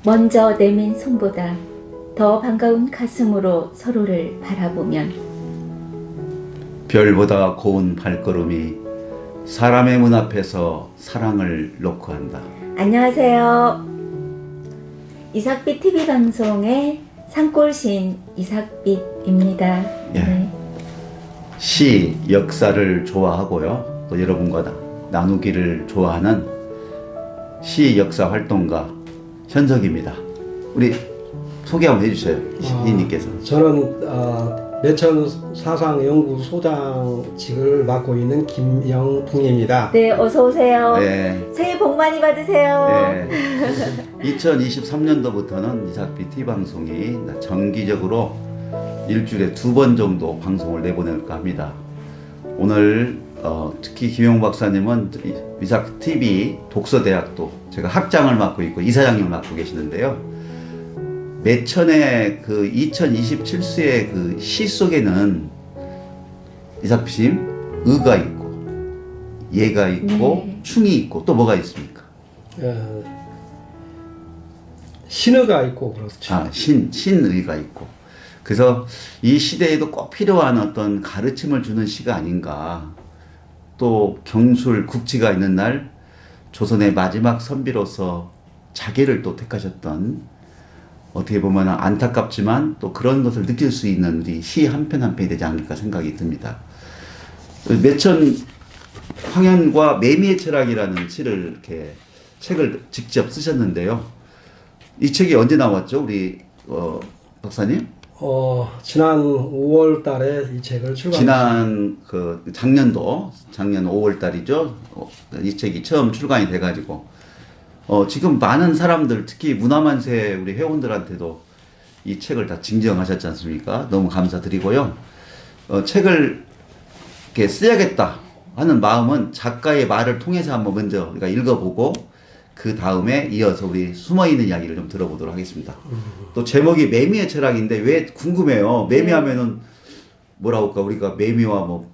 먼저 내민 손보다 더 반가운 가슴으로 서로를 바라보면 별보다 고운 발걸음이 사람의 문 앞에서 사랑을 놓고 한다. 안녕하세요. 이삭빛 TV 방송의 산골시인 이삭빛입니다. 예. 시, 역사를 좋아하고요. 또 여러분과 나누기를 좋아하는 시 역사 활동가 현석입니다. 우리 소개 한번 해주세요. 시인님께서. 저는 매천 사상연구소장직을 맡고 있는 김영풍입니다. 네, 어서 오세요. 네. 새해 복 많이 받으세요. 네. 2023년도부터는 이삭빛 TV 방송이 정기적으로 일주일에 2번 정도 방송을 내보낼까 합니다. 오늘 특히 김용 박사님은 이삭 TV 독서대학도 제가 학장을 맡고 있고 이사장님을 맡고 계시는데요. 매천의 그 2027수의 그 시 속에는 이삭빛님 의가 있고 예가 있고 네. 충이 있고 또 뭐가 있습니까? 신의가 있고 그렇죠. 신의가 있고. 그래서 이 시대에도 꼭 필요한 어떤 가르침을 주는 시가 아닌가. 또 경술, 국지가 있는 날 조선의 마지막 선비로서 자계를 또 택하셨던, 어떻게 보면 안타깝지만 또 그런 것을 느낄 수 있는 우리 시 한 편 한 편이 되지 않을까 생각이 듭니다. 매천 황현과 매미의 철학이라는 책을 직접 쓰셨는데요. 이 책이 언제 나왔죠, 우리 박사님? 지난 5월 달에 이 책을 출간했습니다. 작년 5월 달이죠. 이 책이 처음 출간이 돼가지고 지금 많은 사람들, 특히 문화만세 우리 회원들한테도 이 책을 다 증정하셨지 않습니까? 너무 감사드리고요. 책을 이렇게 써야겠다 하는 마음은 작가의 말을 통해서 한번 먼저 우리가 읽어보고 그 다음에 이어서 우리 숨어있는 이야기를 좀 들어보도록 하겠습니다. 또 제목이 매미의 철학인데 왜 궁금해요. 매미하면은 뭐라고 할까, 우리가 매미와 뭐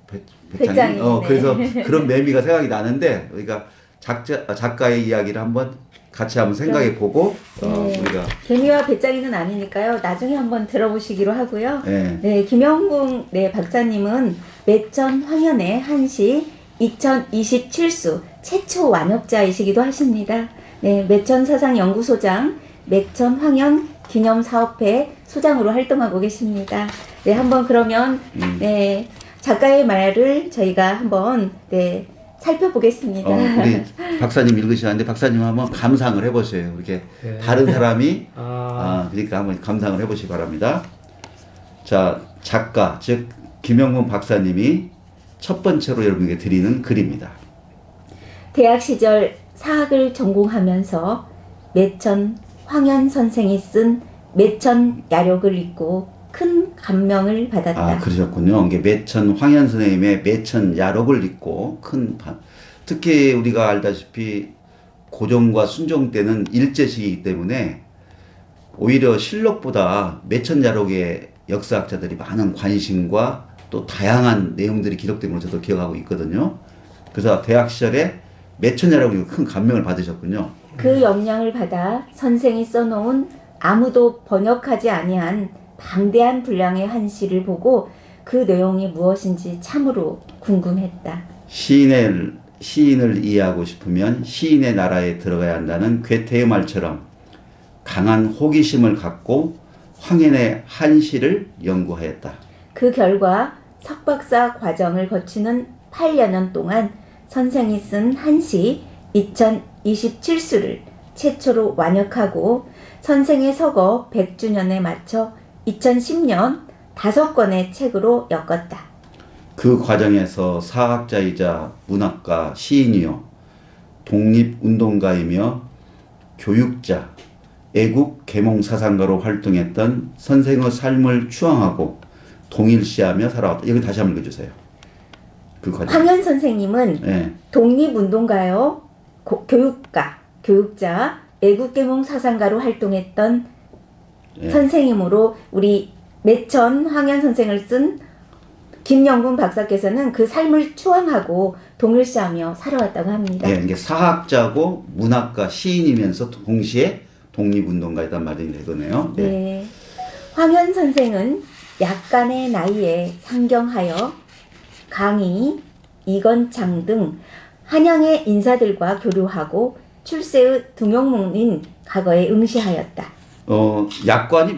배짱이 그래서 그런 매미가 생각이 나는데, 우리가 작가의 이야기를 한번 같이 한번 생각해 보고 우리가 개미와 배짱이는 아니니까요. 나중에 한번 들어보시기로 하고요. 네. 네, 김영궁 박사님은 매천 황현의 한시 2027수 최초 완역자이시기도 하십니다. 네, 매천 사상연구소장, 매천 황현 기념사업회 소장으로 활동하고 계십니다. 네, 한번 그러면 네, 작가의 말을 저희가 한번 살펴보겠습니다. 우리 박사님 읽으시는데 박사님 한번 감상을 해보세요. 이렇게 네. 다른 사람이 그러니까 한번 감상을 해보시기 바랍니다. 자, 작가 즉 김영문 박사님이 첫 번째로 여러분에게 드리는 글입니다. 대학 시절 사학을 전공하면서 매천 황현 선생이 쓴 매천 야록을 읽고 큰 감명을 받았다. 그러셨군요. 이게 매천 황현 선생님의 매천 야록을 읽고 특히 우리가 알다시피 고종과 순종 때는 일제시기이기 때문에 오히려 실록보다 매천 야록에 역사학자들이 많은 관심과 또 다양한 내용들이 기록된 걸 저도 기억하고 있거든요. 그래서 대학 시절에 매천야라고 큰 감명을 받으셨군요. 그 영향을 받아 선생이 써놓은 아무도 번역하지 아니한 방대한 분량의 한시를 보고 그 내용이 무엇인지 참으로 궁금했다. 시인을 이해하고 싶으면 시인의 나라에 들어가야 한다는 괴테의 말처럼 강한 호기심을 갖고 황현의 한시를 연구하였다. 그 결과 석박사 과정을 거치는 8여년 동안 선생이 쓴 한시 2027수를 최초로 완역하고 선생의 서거 100주년에 맞춰 2010년 5권의 책으로 엮었다. 그 과정에서 사학자이자 문학가, 시인이요, 독립운동가이며 교육자, 애국 계몽사상가로 활동했던 선생의 삶을 추앙하고 동일시하며 살아왔다. 여기 다시 한번 읽어주세요. 그 과정. 황현 선생님은 독립운동가요, 교육자, 애국계몽 사상가로 활동했던 선생님으로 우리 매천 황현 선생을 쓴 김영궁 박사께서는 그 삶을 추앙하고 동일시하며 살아왔다고 합니다. 이게 사학자고 문학가, 시인이면서 동시에 독립운동가였단 말이 되거네요. 네. 황현 선생은 약간의 나이에 상경하여 강희, 이건창 등 한양의 인사들과 교류하고 출세의 등용문인 과거에 응시하였다. 약관이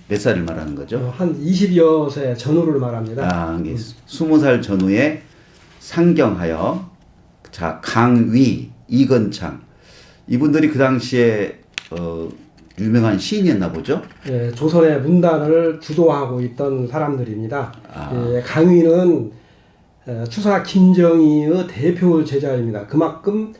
몇 살을 말하는 거죠? 한 20여 세 전후를 말합니다. 20살 전후에 상경하여 자 강위, 이건창 이분들이 그 당시에 유명한 시인이었나 보죠? 예, 조선의 문단을 주도하고 있던 사람들입니다. 아. 예, 강희는 추사 김정희의 대표 제자입니다. 그만큼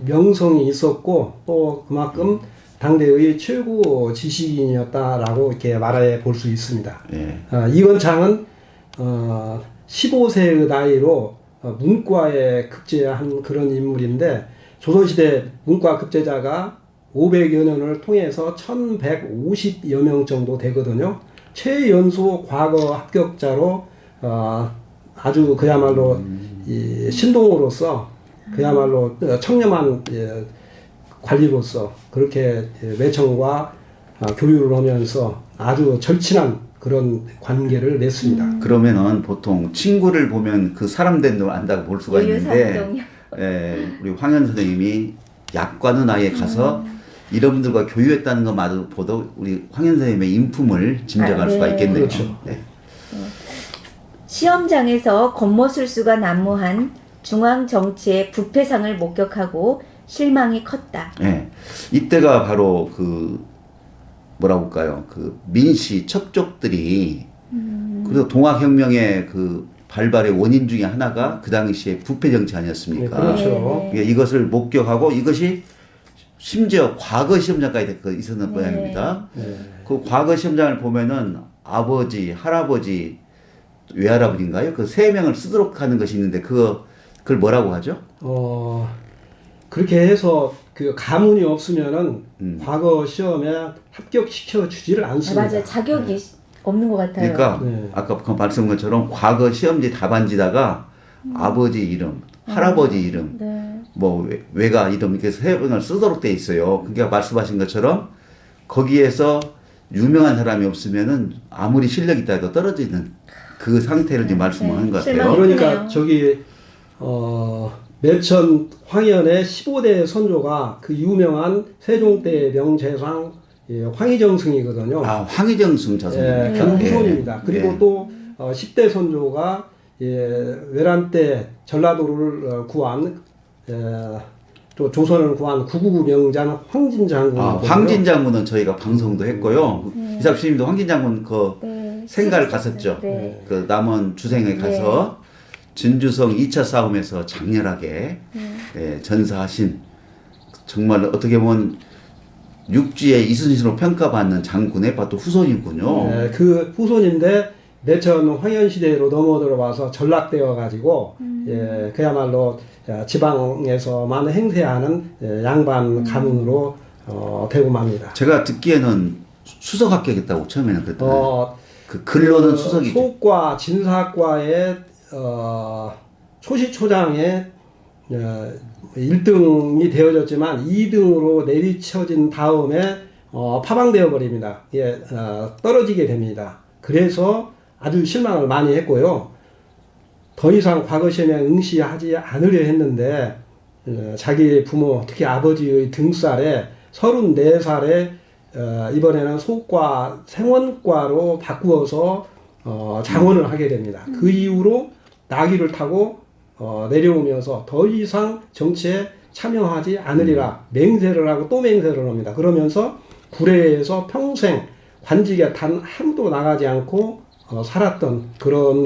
명성이 있었고 또 그만큼 당대의 최고 지식인이었다라고 이렇게 말해 볼 수 있습니다. 예. 이건창은 15세의 나이로 문과에 급제한 그런 인물인데 조선시대 문과 급제자가 500여 년을 통해서 1150여 명 정도 되거든요. 최연소 과거 합격자로 아주 그야말로 이 신동으로서 그야말로 청렴한 관리로서 그렇게 매청과 교류를 하면서 아주 절친한 그런 관계를 맺습니다. 그러면은 보통 친구를 보면 그 사람 된 줄 안다고 볼 수가 있는데 우리 황현 선생님이 약관의 나이에 가서 이런 분들과 교류했다는 것만으로도 우리 황현 선생님의 인품을 짐작할 수가 있겠네요. 그렇죠. 네. 시험장에서 권모술수가 난무한 중앙정치의 부패상을 목격하고 실망이 컸다. 네. 이때가 바로 그 뭐라고 할까요? 그 민씨 척족들이 그래서 동학혁명의 그 발발의 원인 중에 하나가 그 당시에 부패 정치 아니었습니까? 네, 그렇죠. 이것을 목격하고 이것이 심지어 과거 시험장까지 있었는 네. 모양입니다. 네. 그 과거 시험장을 보면은 아버지, 할아버지, 외할아버지인가요? 그 세 명을 쓰도록 하는 것이 있는데 그걸 뭐라고 하죠? 그렇게 해서 그 가문이 없으면은 과거 시험에 합격시켜 주지를 않습니다. 맞아요. 자격이 없는 것 같아요. 그러니까 네. 아까 그 말씀한 것처럼 과거 시험지 답안지다가 아버지 이름, 할아버지 이름, 네. 뭐 외가 이름 이렇게 세 명을 쓰도록 돼 있어요. 그러니까 말씀하신 것처럼 거기에서 유명한 사람이 없으면은 아무리 실력이 있다 해도 떨어지는 그 상태를 지금 말씀하는 것 같아요. 실망이 그러니까 그러네요. 저기 매천 황현의 15대 선조가 그 유명한 세종대 명재상 황희정승이거든요. 아, 황희정승 자손입니까? 그 후손입니다. 그리고 예. 또 10대 선조가 외란 때 전라도를 구한 또 조선을 구한 999 명장 황진 장군이거든요. 황진 장군은 저희가 방송도 했고요. 이삭 스님도 황진 장군 그 네. 생가를 갔었죠. 네. 그 남원 주생에 가서 진주성 2차 싸움에서 장렬하게 전사하신 정말 어떻게 보면 육지의 이순신으로 평가받는 장군의 또 후손이군요. 네, 그 후손인데 매천 황현 시대로 넘어들어와서 전락되어 가지고 그야말로 지방에서만 행세하는 양반 가문으로 되고 맙니다. 제가 듣기에는 수석 합격했다고 처음에는 그랬더니 그 근로는 수석이죠. 소과 진사과의 초시초장에 1등이 되어졌지만 2등으로 내리쳐진 다음에 파방되어 버립니다. 떨어지게 됩니다. 그래서 아주 실망을 많이 했고요. 더 이상 과거 시험에 응시하지 않으려 했는데 자기 부모 특히 아버지의 등살에 34살에 이번에는 소과 생원과로 바꾸어서 장원을 하게 됩니다. 그 이후로 나귀를 타고 내려오면서 더 이상 정치에 참여하지 않으리라 맹세를 하고 또 맹세를 합니다. 그러면서 구례에서 평생 관직에 단 하루도 나가지 않고 살았던 그런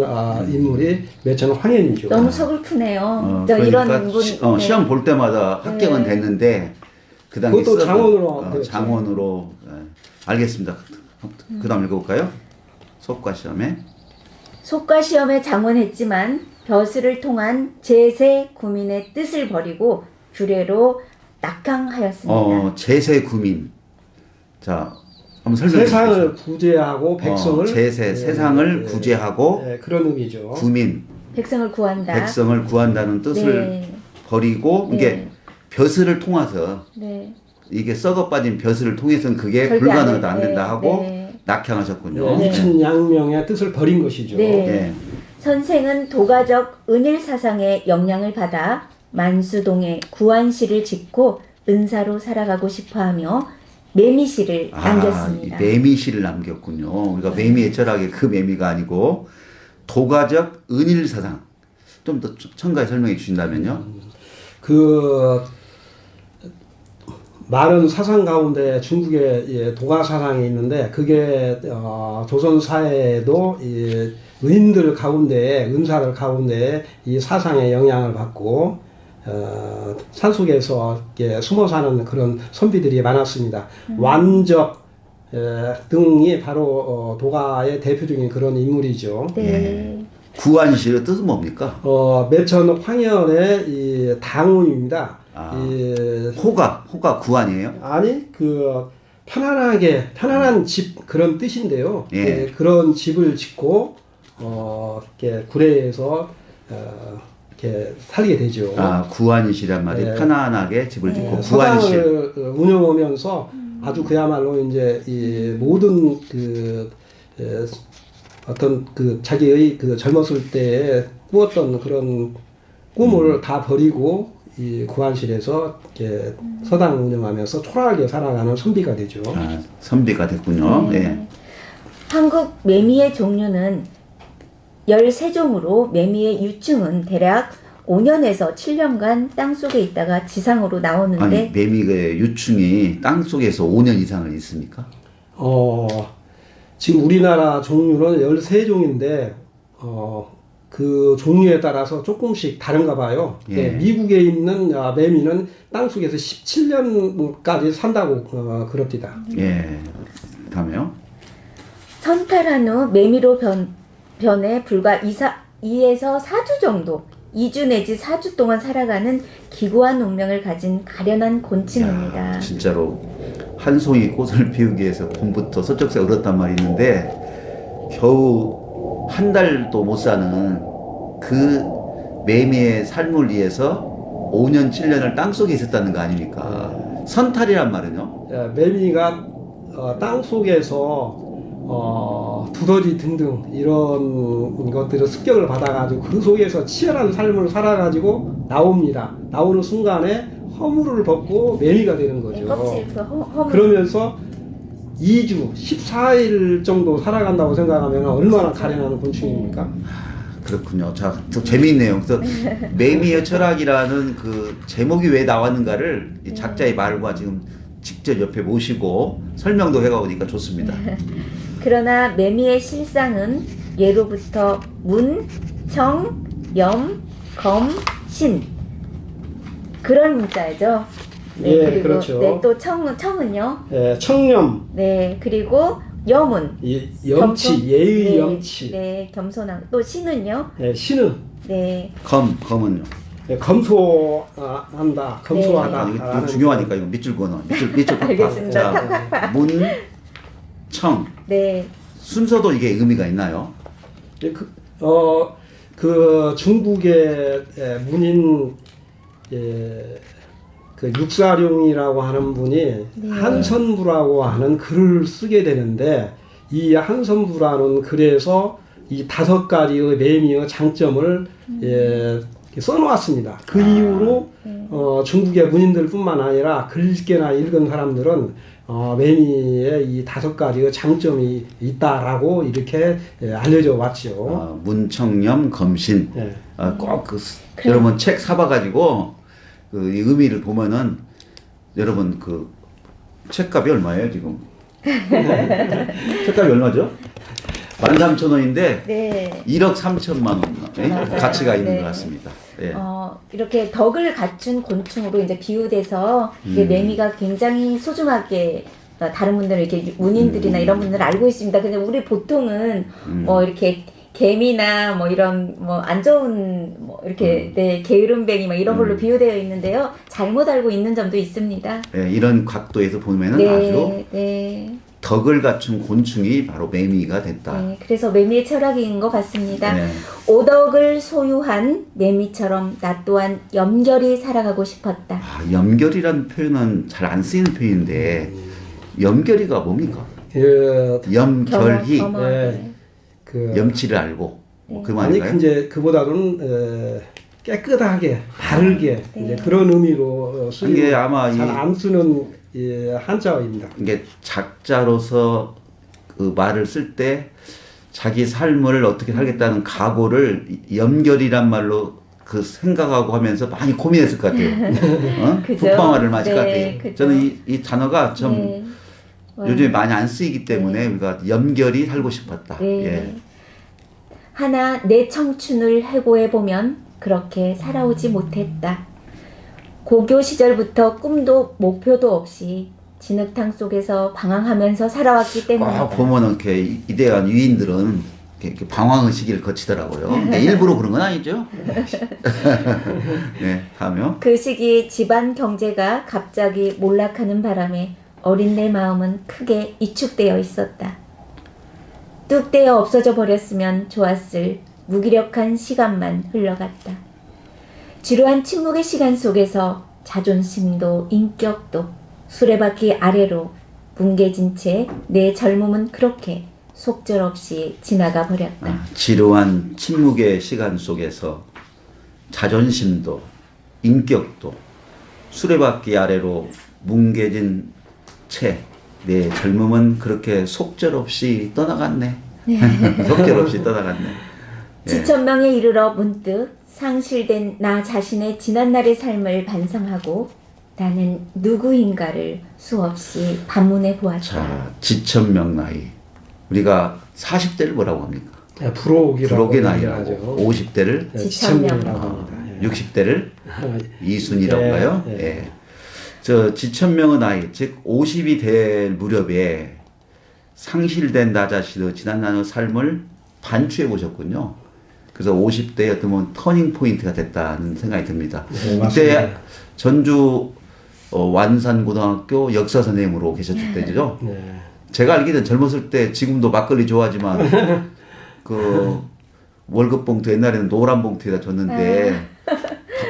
인물이 매천 황현이죠. 너무 서글프네요. 그러니까 이런 분 시험 볼 때마다 합격은 됐는데 그 당시 그것도 장원으로 됐죠. 장원으로 알겠습니다. 그다음 읽어볼까요? 속과 시험에 속과 시험에 장원했지만 벼슬을 통한 제세 구민의 뜻을 버리고 규례로 낙항하였습니다. 제세 구민. 자, 한번 설명해 세상을 주세요. 구제하고 백성을 제세, 세상을 구제하고 그런 의미죠. 구민, 백성을 구한다. 백성을 구한다는 뜻을 네. 버리고 네. 이게 벼슬을 통해서 네. 이게 썩어 빠진 벼슬을 통해서는 그게 절대 불가능하다 안 네, 된다 하고 네. 낙향하셨군요. 네. 이춘양명의 뜻을 버린 것이죠. 네. 예. 선생은 도가적 은일 사상의 영향을 받아 만수동에 구안시를 짓고 은사로 살아가고 싶어하며 매미시를 남겼습니다. 이 매미시를 남겼군요. 우리가 매미의 철학의 그 매미가 아니고 도가적 은일 사상. 좀 더 첨가해 설명해 주신다면요. 그 많은 사상 가운데 중국의 도가 사상이 있는데 그게 조선 사회에도 이 은인들 가운데 은사들 가운데 이 사상의 영향을 받고 산속에서 숨어 사는 그런 선비들이 많았습니다. 완적 등이 바로 도가의 대표적인 그런 인물이죠. 네. 구안시의 뜻은 뭡니까? 매천 황현의 이 당운입니다. 호가 구안이에요? 아니 편안한 집 그런 뜻인데요. 예. 그런 집을 짓고 이렇게 구례에서 이렇게 살게 되죠. 구안이시란 말이 네. 편안하게 집을 짓고 구안시. 서당을 운영하면서 아주 그야말로 이제 이 모든 어떤 자기의 젊었을 때에 꾸었던 그런 꿈을 다 버리고 이 구안실에서 이렇게 서당 운영하면서 초라하게 살아가는 선비가 되죠. 선비가 됐군요. 예. 한국 매미의 종류는 13종으로 매미의 유충은 대략 5년에서 7년간 땅속에 있다가 지상으로 나오는데 아니 매미의 유충이 땅 속에서 5년 이상을 있습니까? 지금 우리나라 종류는 13종인데 그 종류에 따라서 조금씩 다른가 봐요. 예. 미국에 있는 매미는 땅속에서 17년까지 산다고 그럽니다. 예. 다음에요. 선탈한 후 매미로 변해 불과 2에서 4주 정도 2주 내지 4주 동안 살아가는 기구한 운명을 가진 가련한 곤충입니다. 야, 진짜로 한 송이 꽃을 피우기 위해서 봄부터 서쪽새 얼었단 말이 있는데 겨우 한 달도 못 사는 그 매미의 삶을 위해서 5년 7년을 땅속에 있었다는 거 아닙니까? 선탈이란 말은요? 매미가 땅속에서 두더지 등등 이런 것들을 습격을 받아가지고 그 속에서 치열한 삶을 살아가지고 나옵니다. 나오는 순간에 허물을 벗고 매미가 되는 거죠. 껍질 허물. 그러면서 2주, 14일 정도 살아간다고 생각하면 얼마나 가련한 곤충입니까? 그렇군요. 자, 더 재미있네요. 그래서 매미의 철학이라는 그 제목이 왜 나왔는가를 이 작자의 말과 지금 직접 옆에 모시고 설명도 해가보니까 좋습니다. 그러나 매미의 실상은 예로부터 문, 청, 염, 검, 신 그런 문자죠. 네, 예, 그리고 그렇죠. 네, 또 청은요. 청렴, 네, 그리고 염은 염치, 겸손? 예의 네, 염치. 네, 겸손한. 또 신은요. 신은 네, 검은요. 검소한다, 검소하다. 이거 중요하니까 이거 밑줄 그어 밑줄 알겠습니다. 자, 문, 청. 네, 순서도 이게 의미가 있나요? 그 중국의 문인 그 육사룡이라고 하는 분이 네. 한선부라고 하는 글을 쓰게 되는데 이 한선부라는 글에서 이 5가지의 매미의 장점을 써놓았습니다. 그 이후로 중국의 문인들뿐만 아니라 글귀나 읽은 사람들은 매미의 이 5가지의 장점이 있다라고 이렇게 알려져 왔죠. 문청염 검신. 네. 여러분 책 사봐가지고 그 이 의미를 보면은 여러분 그 책값이 얼마예요 지금? 책값이 얼마죠? 13,000원인데 네. 1억 3천만 원 맞아요. 가치가 있는 네. 것 같습니다. 예. 이렇게 덕을 갖춘 곤충으로 이제 비유돼서 이제 매미가 굉장히 소중하게 다른 분들은 이렇게 문인들이나 이런 분들은 알고 있습니다. 근데 우리 보통은 뭐 이렇게 개미나 뭐 이런 뭐 안 좋은 뭐 이렇게 네, 게으름뱅이 막 이런 걸로 비유되어 있는데요. 잘못 알고 있는 점도 있습니다. 예, 이런 각도에서 보면은 네, 아주 네. 덕을 갖춘 곤충이 바로 매미가 됐다. 네, 그래서 매미의 철학인 것 같습니다. 네. 오덕을 소유한 매미처럼 나 또한 염결히 살아가고 싶었다. 아, 염결이라는 표현은 잘 안 쓰이는 표현인데 염결이가 뭡니까? 그, 염결히 겸허하게. 그 염치를 알고 뭐 그 아니 말인가요? 이제 그보다는 깨끗하게 바르게 네. 이제 그런 의미로 쓰이고 이게 아마 잘 안 쓰는 한자어입니다. 이게 작자로서 그 말을 쓸 때 자기 삶을 어떻게 살겠다는 각오를 염결이란 말로 그 생각하고 하면서 많이 고민했을 것 같아요. 어? 그죠? 국방화를 맞을 것 네, 같아요. 그죠. 저는 이 단어가 좀 네. 요즘에 많이 안 쓰이기 때문에 우리가 염결이 살고 싶었다. 네. 예. 하나 내 청춘을 해고해 보면 그렇게 살아오지 못했다. 고교 시절부터 꿈도 목표도 없이 진흙탕 속에서 방황하면서 살아왔기 때문이다. 꼭 보면은 이렇게 이대한 위인들은 이렇게 방황의 시기를 거치더라고요. 근데 일부러 그런 건 아니죠. 네, 다음요. 그 시기 집안 경제가 갑자기 몰락하는 바람에 어린 내 마음은 크게 이축되어 있었다. 뚝 떼어 없어져 버렸으면 좋았을 무기력한 시간만 흘러갔다. 지루한 침묵의 시간 속에서 자존심도 인격도 수레바퀴 아래로 뭉개진 채 내 젊음은 그렇게 속절없이 지나가 버렸다. 아, 지루한 침묵의 시간 속에서 자존심도 인격도 수레바퀴 아래로 뭉개진 채 내 젊음은 그렇게 속절없이 떠나갔네. 속절없이 떠나갔네. 예. 지천명에 이르러 문득 상실된 나 자신의 지난날의 삶을 반성하고 나는 누구인가를 수없이 반문해 보았다. 자, 지천명 나이. 우리가 40대를 뭐라고 합니까? 부록이라고 부록의 나이라고. 얘기하죠. 50대를, 지천명이라고 지천명. 합니다. 예. 60대를 이순이라고 예, 해요. 예. 예. 저 지천명의 나이, 즉 50이 될 무렵에 상실된 나 자신의 지난날의 삶을 반추해 보셨군요. 그래서 50대에 어떤 보면 터닝 포인트가 됐다는 생각이 듭니다. 네, 이때 맞습니다. 전주 완산고등학교 역사 선생님으로 계셨을 때죠. 네. 제가 알기로는 젊었을 때 지금도 막걸리 좋아하지만 그 월급 봉투 옛날에는 노란 봉투에다 줬는데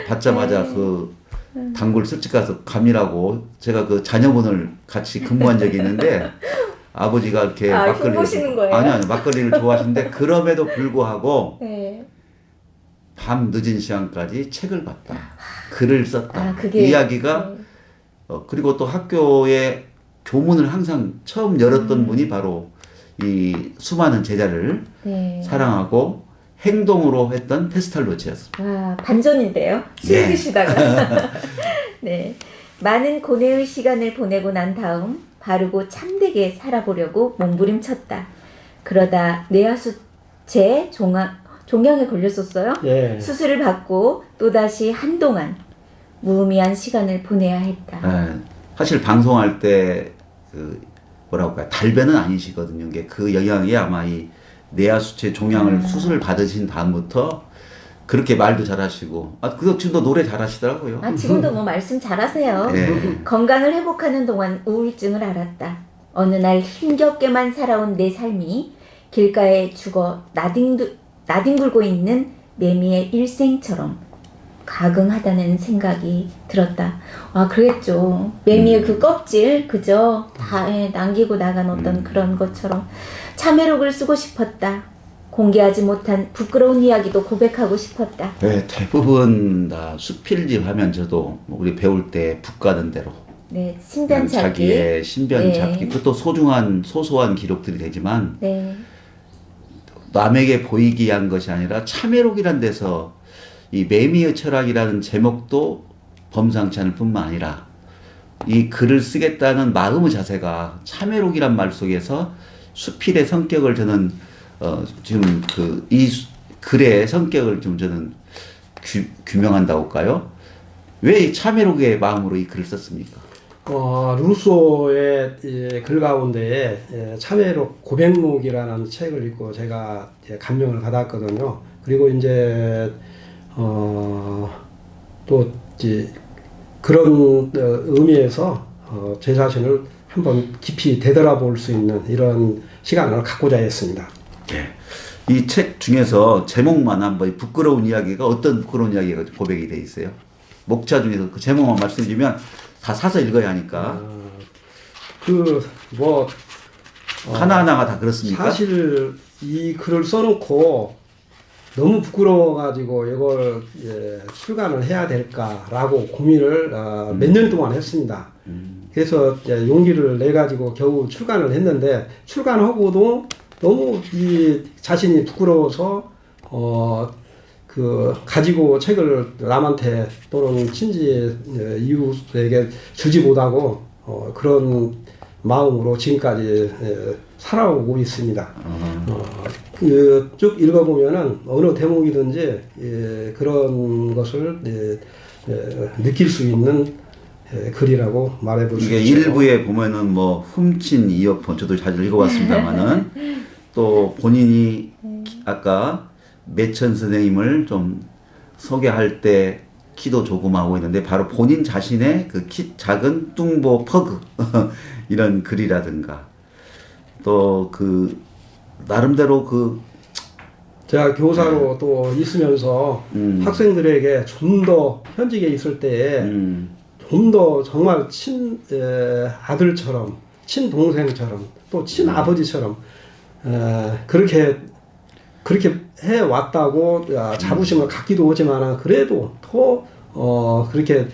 받자마자 그 단골 술집 가서 감이라고 제가 그 자녀분을 같이 근무한 적이 있는데 아버지가 이렇게 흉보시는 거예요? 아니요 막걸리를 좋아하시는데 그럼에도 불구하고 네. 밤 늦은 시간까지 책을 봤다. 글을 썼다. 아, 그게 이야기가 그리고 또 학교에 교문을 항상 처음 열었던 분이 바로 이 수많은 제자를 네. 사랑하고 행동으로 했던 페스탈로치였습니다. 와, 반전인데요. 술 예. 드시다가. 네. 많은 고뇌의 시간을 보내고 난 다음 바르고 참되게 살아보려고 몸부림쳤다. 그러다 뇌하수체 종양에 걸렸었어요. 예. 수술을 받고 또다시 한동안 무의미한 시간을 보내야 했다. 예, 사실 방송할 때 그 뭐라고 할까요? 달변은 아니시거든요. 이게 그 영향이 아마 이 뇌하수체 종양을 수술을 받으신 다음부터 그렇게 말도 잘하시고 그 지금도 노래 잘하시더라고요. 아, 지금도 뭐 말씀 잘하세요. 예. 건강을 회복하는 동안 우울증을 앓았다. 어느 날 힘겹게만 살아온 내 삶이 길가에 죽어 나뒹굴고 있는 매미의 일생처럼 가긍하다는 생각이 들었다. 아, 그랬죠. 매미의 그 껍질, 그죠? 다 남기고 나간 어떤 그런 것처럼 참회록을 쓰고 싶었다. 공개하지 못한 부끄러운 이야기도 고백하고 싶었다. 네, 대부분 다 수필집 하면 저도 우리 배울 때 북 가는 대로 네, 신변 찾기. 자기의 신변 네. 찾기 그것도 소중한 소소한 기록들이 되지만 네. 남에게 보이기 위한 것이 아니라 참회록이란 데서 이 매미의 철학이라는 제목도 범상치 않을 뿐만 아니라 이 글을 쓰겠다는 마음의 자세가 참회록이란 말 속에서 수필의 성격을 저는 지금 이 글의 성격을 좀 저는 규명한다고 할까요? 왜 이 참회록의 마음으로 이 글을 썼습니까? 루소의 글 가운데 참회록 고백록이라는 책을 읽고 제가 감명을 받았거든요. 그리고 이제 또 이제 그런 의미에서 제 자신을 한번 깊이 되돌아볼 수 있는 이런 시간을 갖고자 했습니다. 예. 이 책 중에서 제목만 한번 부끄러운 이야기가 어떤 부끄러운 이야기가 고백이 돼 있어요? 목차 중에서 그 제목만 말씀해 주면 다 사서 읽어야 하니까. 하나하나가 다 그렇습니까? 사실 이 글을 써놓고 너무 부끄러워가지고 이걸 출간을 해야 될까라고 고민을 몇 년 동안 했습니다. 그래서 용기를 내 가지고 겨우 출간을 했는데, 출간하고도 너무 이 자신이 부끄러워서 가지고 책을 남한테 또는 친지 이웃에게 주지 못하고 그런 마음으로 지금까지 살아오고 있습니다. 쭉 읽어보면은 어느 대목이든지 그런 것을 느낄 수 있는 글이라고 말해볼 수 있죠. 이게 일부에 보면은 뭐 훔친 이어폰, 저도 자주 읽어봤습니다만은 또 본인이 아까 매천 선생님을 좀 소개할 때 키도 조그마하고 있는데 바로 본인 자신의 그 키 작은 뚱보 퍼그 이런 글이라든가 또 그 나름대로 제가 교사로 또 있으면서 학생들에게 좀 더 현직에 있을 때에 좀 더 정말 아들처럼, 친동생처럼, 또 친아버지처럼 그렇게 해왔다고 자부심을 갖기도 하지만, 그래도 더 그렇게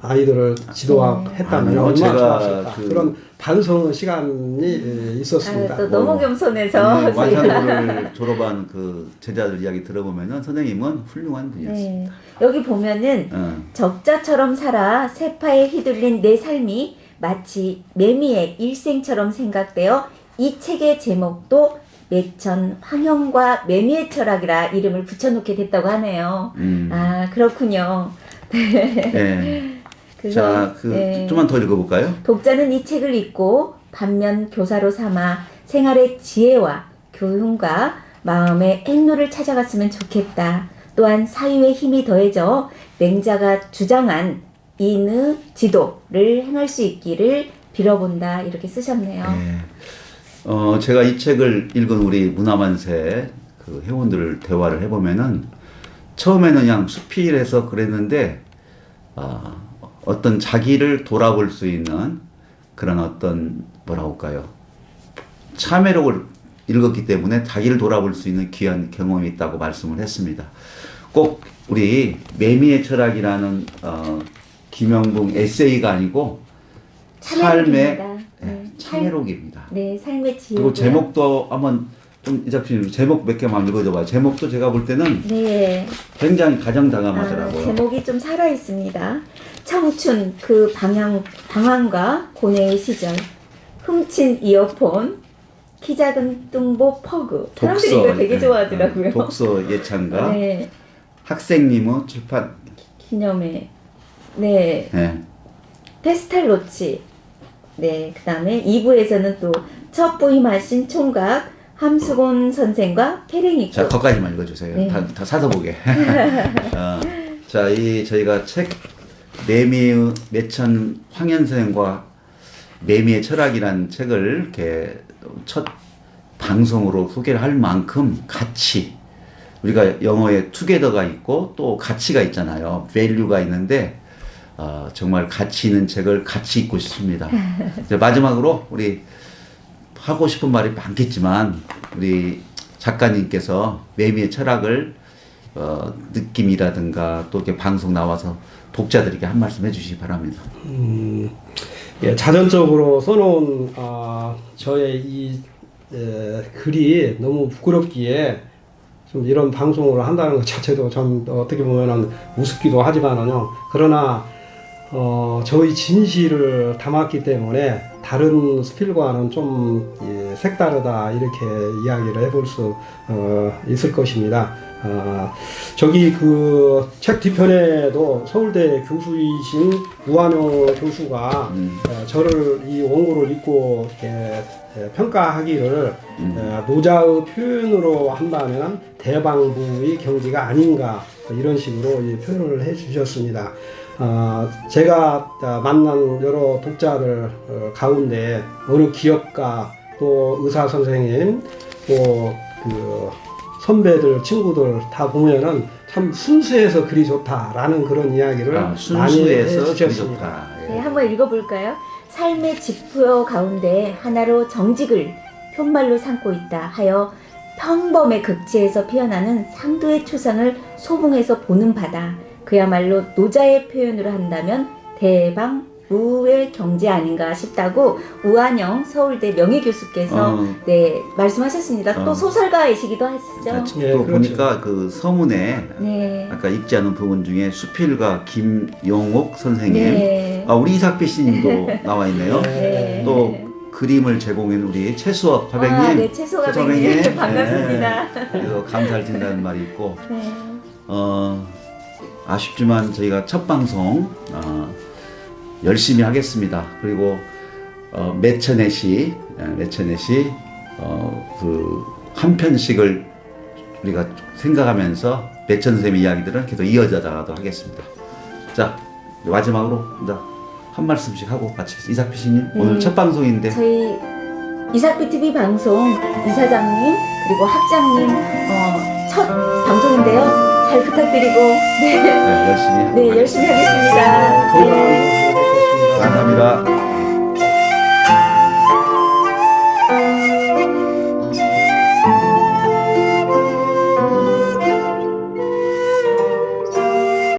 아이들을 지도했다면 얼마나 좋았을까. 그런 반성의 시간이 있었습니다. 또 너무 겸손해서 완산고를 졸업한 그 제자들 이야기 들어보면은 선생님은 훌륭한 분이었습니다. 여기 보면은 적자처럼 살아 세파에 휘둘린 내 삶이 마치 매미의 일생처럼 생각되어 이 책의 제목도 매천 황영과 매미의 철학이라 이름을 붙여놓게 됐다고 하네요. 아, 그렇군요. 네. 자, 좀만 더 읽어볼까요? 독자는 이 책을 읽고 반면 교사로 삼아 생활의 지혜와 교훈과 마음의 행로를 찾아갔으면 좋겠다. 또한 사유의 힘이 더해져 맹자가 주장한 인의 지도를 행할 수 있기를 빌어본다. 이렇게 쓰셨네요. 네. 제가 이 책을 읽은 우리 문화만세 그 회원들 대화를 해보면은 처음에는 그냥 수필해서 그랬는데 어떤 자기를 돌아볼 수 있는 그런 어떤 뭐라고 할까요? 참회록을 읽었기 때문에 자기를 돌아볼 수 있는 귀한 경험이 있다고 말씀을 했습니다. 꼭 우리 매미의 철학이라는 김영봉 에세이가 아니고 삶의 참회록입니다. 네, 삶의 지혜. 그리고 제목도 한번 좀 이 작품 제목 몇 개만 읽어줘봐요. 제목도 제가 볼 때는 굉장히 가정당함하더라고요. 제목이 좀 살아 있습니다. 청춘 그 방황과 고뇌의 시절, 훔친 이어폰, 키 작은 뚱보 퍼그. 사람들이 이거 되게 좋아하더라고요. 독서 예찬가, 학생님의 출판 기념회, 페스탈로치, 그다음에 2부에서는 또 첫 부임하신 총각 함수곤 선생과 패랭이꽃. 자, 거기까지만 읽어주세요. 다 사서 보게. 자, 저희가 책 매천 황현 선생과 매미의 철학이라는 책을 이렇게 첫 방송으로 소개를 할 만큼 가치, 우리가 영어에 together가 있고 또 가치가 있잖아요. value가 있는데 정말 가치 있는 책을 같이 읽고 싶습니다. 마지막으로 우리 하고 싶은 말이 많겠지만 우리 작가님께서 매미의 철학을 느낌이라든가 또 이렇게 방송 나와서 독자들에게 한 말씀 해주시기 바랍니다. 자전적으로 써놓은 저의 이 글이 너무 부끄럽기에 좀 이런 방송을 한다는 것 자체도 좀 어떻게 보면은 우습기도 하지만은요. 그러나 저희 진실을 담았기 때문에 다른 스필과는 좀 색다르다 이렇게 이야기를 해볼 수 있을 것입니다. 저기 그 책 뒤편에도 서울대 교수이신 우한영 교수가 저를 이 원고를 읽고 이렇게 평가하기를 노자의 표현으로 한다면 대방부의 경지가 아닌가 이런 식으로 표현을 해 주셨습니다. 제가 만난 여러 독자들 가운데 어느 기업가 또 의사 선생님 또 그 선배들 친구들 다 보면은 참 순수해서 글이 좋다라는 그런 이야기를 많이 해 순수해서 글이 주셨습니다. 좋다. 예. 네, 한번 읽어볼까요? 삶의 지표 가운데 하나로 정직을 편말로 삼고 있다 하여 평범의 극치에서 피어나는 상도의 초상을 소봉해서 보는 바다. 그야말로 노자의 표현으로 한다면 대방우의 경제 아닌가 싶다고 우한영 서울대 명예교수께서 네 말씀하셨습니다. 또 소설가이시기도 하시죠? 예, 또 그렇죠. 보니까 그 서문에 네. 아까 읽지 않은 부분 중에 수필가 김용옥 선생님, 네. 우리 이삭비 씨님도 나와 있네요. 네. 또 그림을 제공한 우리 최수업 화백님, 아, 네, 최수업 화백님. 반갑습니다. 그래서 감사를 드린다는 말이 있고, 네. 아쉽지만 저희가 첫 방송 열심히 하겠습니다. 그리고 매천의시 그 한 편씩을 우리가 생각하면서 매천 선생님의 이야기들은 계속 이어져가도록 하겠습니다. 자, 마지막으로 한 말씀씩 하고 마치겠습니다. 이삭비 씨님, 오늘 첫 방송인데 저희 이삭비 TV 방송 이사장님 그리고 학장님 첫 방송인데요. 잘 부탁드리고 네, 열심히 네 열심히 하겠습니다. 네.